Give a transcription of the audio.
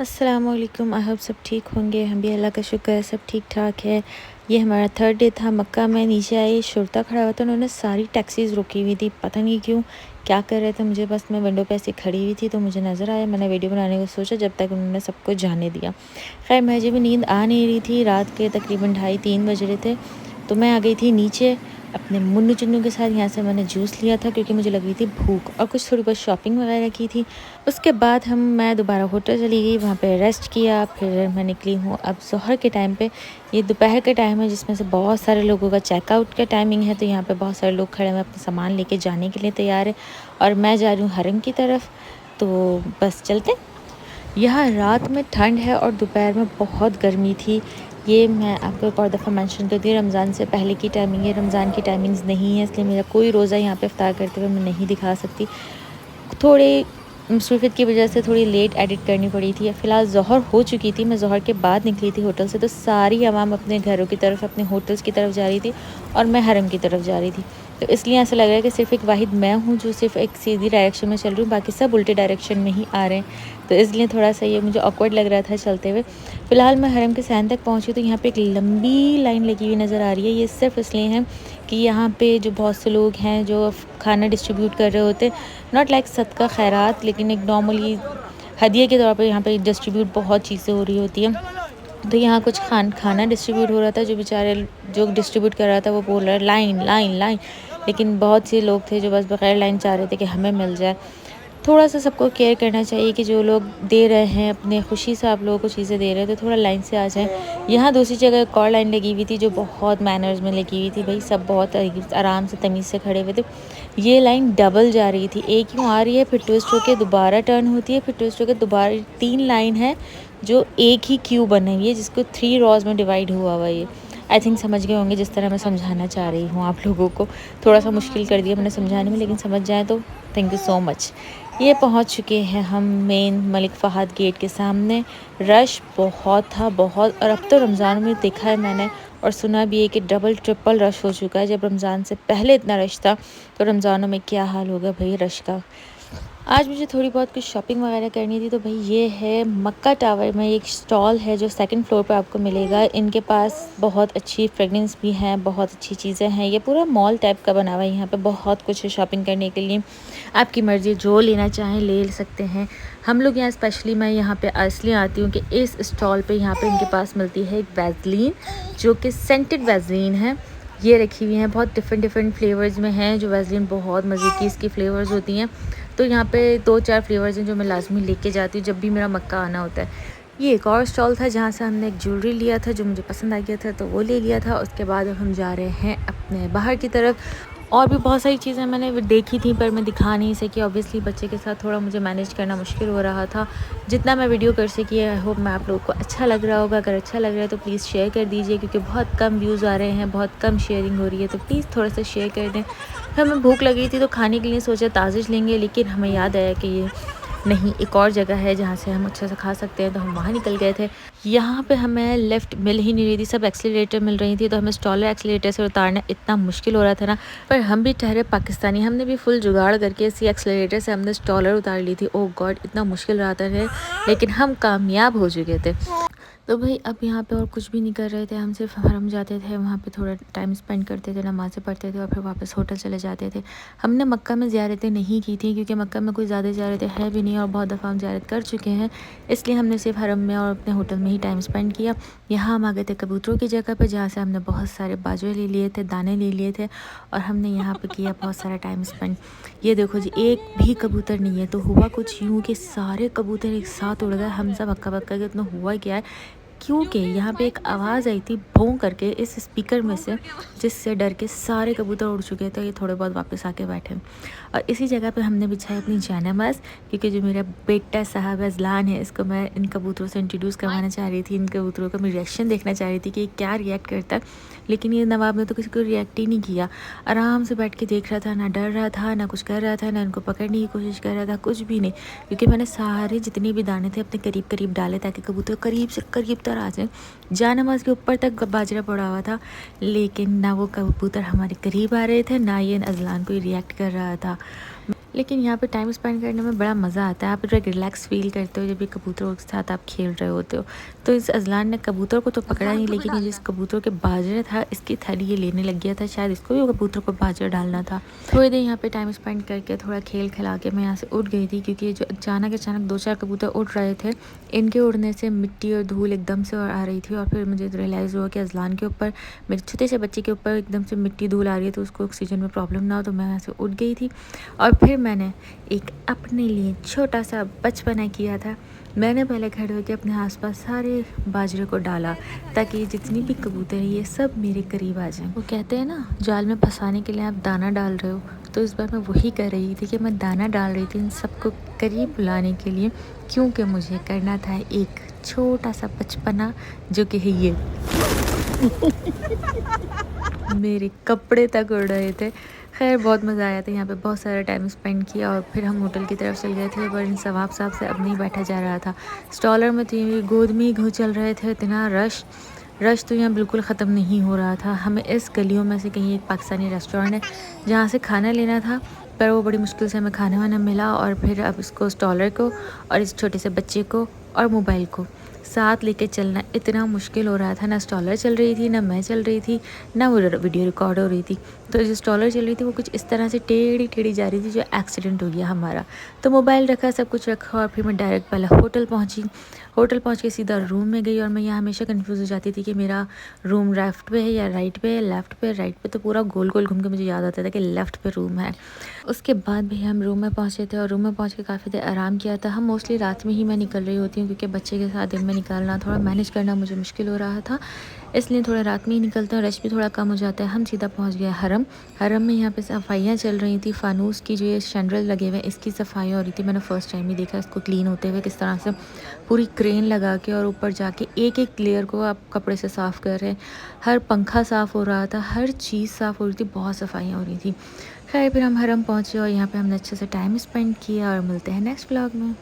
अस्सलामुअलैकुम। I hope सब ठीक होंगे। हम भी अल्लाह का शुक्र है सब ठीक ठाक है। ये हमारा थर्ड डे था मक्का में। नीचे आई शुरता खड़ा हुआ था, उन्होंने सारी टैक्सीज़ रुकी हुई थी, पता नहीं क्यों क्या कर रहे थे। मुझे बस मैं विंडो पे ऐसे खड़ी हुई थी तो मुझे नज़र आया, मैंने वीडियो बनाने को सोचा जब तक उन्होंने सबको जाने दिया। खैर मुझे भी नींद आ नहीं रही थी, रात के तकरीबन 2:30-3 बज रहे थे तो मैं आ गई थी नीचे अपने मुन्नू चुन्नू के साथ। यहाँ से मैंने जूस लिया था क्योंकि मुझे लग रही थी भूख, और कुछ थोड़ी बहुत शॉपिंग वगैरह की थी। उसके बाद मैं दोबारा होटल चली गई, वहाँ पे रेस्ट किया। फिर मैं निकली हूँ अब ज़ोहर के टाइम पे। ये दोपहर के टाइम है जिसमें से बहुत सारे लोगों का चेकआउट का टाइमिंग है, तो यहाँ पे बहुत सारे लोग खड़े हैं अपना सामान लेके जाने के लिए तैयार है, और मैं जा रही हूँ हरम की तरफ। तो बस चलते। यहाँ रात में ठंड है और दोपहर में बहुत गर्मी थी। ये मैं आपको एक और दफ़ा मेंशन करती हूँ, रमज़ान से पहले की टाइमिंग है, रमज़ान की टाइमिंग्स नहीं है, इसलिए मेरा कोई रोज़ा यहाँ पे इफ्तार करते हुए मैं नहीं दिखा सकती। थोड़े मसरूफ़ियत की वजह से थोड़ी लेट एडिट करनी पड़ी थी। फ़िलहाल ज़ोहर हो चुकी थी, मैं ज़ोहर के बाद निकली थी होटल से, तो सारी आवाम अपने घरों की तरफ, अपने होटल्स की तरफ जा रही थी और मैं हरम की तरफ जा रही थी। तो इसलिए ऐसा लग रहा है कि सिर्फ़ एक वाहिद मैं हूँ जो सिर्फ एक सीधी डायरेक्शन में चल रही हूँ, बाकी सब उल्टे डायरेक्शन में ही आ रहे हैं। तो इसलिए थोड़ा सा ये मुझे ऑकवर्ड लग रहा था चलते हुए। फ़िलहाल मैं हरम के सहन तक पहुँची तो यहाँ पे एक लंबी लाइन लगी हुई नज़र आ रही है। ये सिर्फ इसलिए है कि यहाँ पे जो बहुत से लोग हैं जो खाना डिस्ट्रीब्यूट कर रहे होते, नॉट लाइक सदका खैरात, लेकिन एक नॉर्मली हदिये के तौर पे यहाँ पे डिस्ट्रीब्यूट बहुत चीज़ें हो रही होती हैं। तो यहाँ कुछ खाना डिस्ट्रीब्यूट हो रहा था, जो बेचारे जो डिस्ट्रीब्यूट कर रहा था वो बोल रहा है लाइन लाइन लाइन, लेकिन बहुत से लोग थे जो बस बगैर लाइन चाह रहे थे कि हमें मिल जाए। थोड़ा सा सबको केयर करना चाहिए कि जो लोग दे रहे हैं अपने खुशी से आप लोगों को चीज़ें दे रहे हैं तो थोड़ा लाइन से आ जाएं। यहाँ दूसरी जगह एक और लाइन लगी हुई थी जो बहुत मैनर्स में लगी हुई थी, भाई सब बहुत आराम से तमीज़ से खड़े हुए थे। ये लाइन डबल जा रही थी, एक यूँ आ रही है फिर ट्विस्ट होकर दोबारा टर्न होती है, फिर ट्विस्ट होकर दोबारा 3 लाइन है जो एक ही क्यू बनी हुई है जिसको 3 रॉज में डिवाइड हुआ हुआ है। ये आई थिंक समझ गए होंगे जिस तरह मैं समझाना चाह रही हूँ आप लोगों को। थोड़ा सा मुश्किल कर दिया मैंने समझाने में, लेकिन समझ जाए तो थैंक यू सो मच। ये पहुंच चुके हैं हम मेन मलिक फ़हद गेट के सामने। रश बहुत था, बहुत। और अब तो रमज़ान में देखा है मैंने और सुना भी है कि डबल ट्रिपल रश हो चुका है। जब रमज़ान से पहले इतना रश था तो रमज़ानों में क्या हाल होगा भाई रश का। आज मुझे थोड़ी बहुत कुछ शॉपिंग वगैरह करनी थी, तो भाई ये है मक्का टावर में एक स्टॉल है जो सेकंड फ्लोर पे आपको मिलेगा। इनके पास बहुत अच्छी फ्रेगनेंस भी हैं, बहुत अच्छी चीज़ें हैं। ये पूरा मॉल टाइप का बना हुआ है, यहाँ पे बहुत कुछ है शॉपिंग करने के लिए। आपकी मर्ज़ी जो लेना चाहें ले सकते हैं। हम लोग यहाँ स्पेशली मैं यहाँ पे इसलिए आती हूँ कि इस स्टॉल पे यहाँ पे इनके पास मिलती है एक वैसलीन जो कि सेंटेड वैसलीन है। ये रखी हुई हैं, बहुत डिफरेंट फ्लेवर्स में हैं जो वैसलीन बहुत मज़े की इसकी फ़्लेवर्स होती हैं। तो यहाँ पे 2-4 फ्लेवर्स हैं जो मैं लाजमी लेके जाती हूँ जब भी मेरा मक्का आना होता है। ये एक और स्टॉल था जहाँ से हमने एक ज्वेलरी लिया था जो मुझे पसंद आ गया था तो वो ले लिया था। उसके बाद अब हम जा रहे हैं अपने बाहर की तरफ। और भी बहुत सारी चीज़ें मैंने देखी थी पर मैं दिखा नहीं सकी, ऑब्वियसली बच्चे के साथ थोड़ा मुझे मैनेज करना मुश्किल हो रहा था। जितना मैं वीडियो कर सकी, आई होप मैं आप लोगों को अच्छा लग रहा होगा। अगर अच्छा लग रहा है तो प्लीज़ शेयर कर दीजिए, क्योंकि बहुत कम व्यूज़ आ रहे हैं, बहुत कम शेयरिंग हो रही है, तो प्लीज़ थोड़ा सा शेयर कर दें। फिर हमें भूख लगी थी तो खाने के लिए सोचा ताज़िश लेंगे, लेकिन हमें याद आया कि ये नहीं, एक और जगह है जहाँ से हम अच्छे से खा सकते हैं, तो हम वहाँ निकल गए थे। यहाँ पे हमें लिफ्ट मिल ही नहीं रही थी, सब एक्सीलरेटर मिल रही थी, तो हमें स्टॉलर एक्सीलरेटर से उतारना इतना मुश्किल हो रहा था ना। पर हम भी ठहरे पाकिस्तानी, हमने भी फुल जुगाड़ करके इसी एक्सीलरेटर से हमने स्टॉलर उतार ली थी। ओह गॉड, इतना मुश्किल रहा था, लेकिन हम कामयाब हो चुके थे। तो भाई अब यहाँ पे और कुछ भी नहीं कर रहे थे, हम सिर्फ हरम जाते थे, वहाँ पे थोड़ा टाइम स्पेंड करते थे, नमाज़ें पढ़ते थे और फिर वापस होटल चले जाते थे। हमने मक्का में ज़ियारतें नहीं की थी क्योंकि मक्का में कोई ज़्यादा ज़ियारतें हैं भी नहीं और बहुत दफ़ा हम ज़ियारत कर चुके हैं, इसलिए हमने सिर्फ हरम में और अपने होटल में ही टाइम स्पेंड किया। यहाँ हम आ गए थे कबूतरों की जगह पर, जहाँ से हमने बहुत सारे बाजुए ले लिए थे, दाने ले लिए थे, और हमने यहाँ पर किया बहुत सारा टाइम स्पेंड। ये देखो जी, एक भी कबूतर नहीं है। तो हुआ कुछ यूँ कि सारे कबूतर एक साथ उड़ गए। हम सब हक्का बक्का के इतना हुआ क्या है, क्योंकि यहाँ पे एक आवाज़ आई थी भों करके इस स्पीकर में से, जिससे डर के सारे कबूतर उड़ चुके थे। ये थोड़े बहुत वापस आके बैठे, और इसी जगह पे हमने बिछाई अपनी जानमाज़, क्योंकि जो मेरा बेटा साहब अजलान है, इसको मैं इन कबूतरों से इंट्रोड्यूस करवाना चाह रही थी। इन कबूतरों का मैं रिएक्शन देखना चाह रही थी कि क्या रिएक्ट करता है, लेकिन ये नवाब ने तो किसी को रिएक्ट ही नहीं किया। आराम से बैठ के देख रहा था, ना डर रहा था, ना कुछ कर रहा था, ना इनको पकड़ने की कोशिश कर रहा था, कुछ भी नहीं। क्योंकि मैंने सारे जितने भी दाने थे अपने करीब करीब डाले ताकि कबूतर करीब से करीब तर आ जाए। जानमाज़ के ऊपर तक बाजरा पड़ा हुआ था, लेकिन ना वो कबूतर हमारे करीब आ रहे थे, ना ये अजलान कोई रिएक्ट कर रहा था। लेकिन यहाँ पे टाइम स्पेंड करने में बड़ा मज़ा आता है। आप एक रिलैक्स फ़ील करते हो जब ये कबूतरों के साथ आप खेल रहे होते हो। तो इस अज़लान ने कबूतर को तो पकड़ा नहीं, लेकिन ये जिस कबूतर के बाजरा था इसकी थैली ये लेने लग गया था। शायद इसको भी कबूतर को बाजरा डालना था। थोड़ी देर यहाँ पे टाइम स्पेंड करके थोड़ा खेल खिला के मैं यहाँ से उठ गई थी, क्योंकि ये जो अचानक 2-4 कबूतर उड़ रहे थे, इनके उड़ने से मिट्टी और धूल एकदम से और आ रही थी। और फिर मुझे रियलाइज़ हुआ कि अज़लान के ऊपर, मेरे छोटे से बच्चे के ऊपर एकदम से मिट्टी धूल आ रही है, तो उसको ऑक्सीजन में प्रॉब्लम ना हो, तो मैं यहाँ से उठ गई थी। और फिर मैंने एक अपने लिए छोटा सा बचपना किया था। मैंने पहले खड़े होकर अपने आसपास सारे बाजरे को डाला, ताकि जितनी भी कबूतर हैं ये सब मेरे करीब आ जाएं। वो कहते हैं ना, जाल में फंसाने के लिए आप दाना डाल रहे हो, तो इस बार मैं वही कर रही थी कि मैं दाना डाल रही थी इन सबको करीब बुलाने के लिए, क्योंकि मुझे करना था एक छोटा सा बचपना, जो कि है ये। मेरे कपड़े तक उड़ रहे थे। खैर बहुत मज़ा आया था, यहाँ पे बहुत सारा टाइम स्पेंड किया और फिर हम होटल की तरफ चल गए थे, पर इन सवाब साहब से अब नहीं बैठा जा रहा था। स्टॉलर में तो ये गोद में ही घू चल रहे थे, इतना रश तो यहाँ बिल्कुल ख़त्म नहीं हो रहा था। हमें इस गलियों में से कहीं एक पाकिस्तानी रेस्टोरेंट है जहाँ से खाना लेना था, पर वो बड़ी मुश्किल से हमें खाना वाना मिला। और फिर अब इसको, स्टॉलर को और इस छोटे से बच्चे को और मोबाइल को साथ लेके चलना इतना मुश्किल हो रहा था। ना स्टॉलर चल रही थी, ना मैं चल रही थी, ना वो वीडियो रिकॉर्ड हो रही थी। तो जो स्टॉलर चल रही थी वो कुछ इस तरह से टेढ़ी जा रही थी, जो एक्सीडेंट हो गया हमारा। तो मोबाइल रखा, सब कुछ रखा, और फिर मैं डायरेक्ट पहले होटल पहुँची। होटल पहुँच के सीधा रूम में गई, और मैं यहाँ हमेशा कंफ्यूज हो जाती थी कि मेरा रूम लेफ़्ट पे है या राइट पे है। लेफ़्ट पे, राइट पे, तो पूरा गोल गोल घूम के मुझे याद आता था कि लेफ़्ट पे रूम है। उसके बाद भी हम रूम में पहुँचे थे, और रूम में पहुँच के काफ़ी देर आराम किया था। हम मोस्टली रात में ही मैं निकल रही होती हूँ, क्योंकि बच्चे के साथ दिन में निकालना, थोड़ा मैनेज करना मुझे मुश्किल हो रहा था, इसलिए थोड़ा रात में ही निकलते हैं, रश भी थोड़ा कम हो जाता है। हम सीधा पहुँच गए हरम में। यहाँ पे सफाइयाँ चल रही थी, फानूस की जो ये शैंडल लगे हुए इसकी सफाई हो रही थी। मैंने फ़र्स्ट टाइम ही देखा इसको क्लीन होते हुए, किस तरह से पूरी क्रेन लगा के और ऊपर जाके एक एक लेयर को आप कपड़े से साफ़ कर रहे हैं। हर पंखा साफ़ हो रहा था, हर चीज़ साफ़ हो रही थी, बहुत सफाइयाँ हो रही थी। खैर फिर हम हरम पहुँचे और यहाँ पे हमने अच्छे से टाइम स्पेंड किया, और मिलते हैं नेक्स्ट व्लॉग में।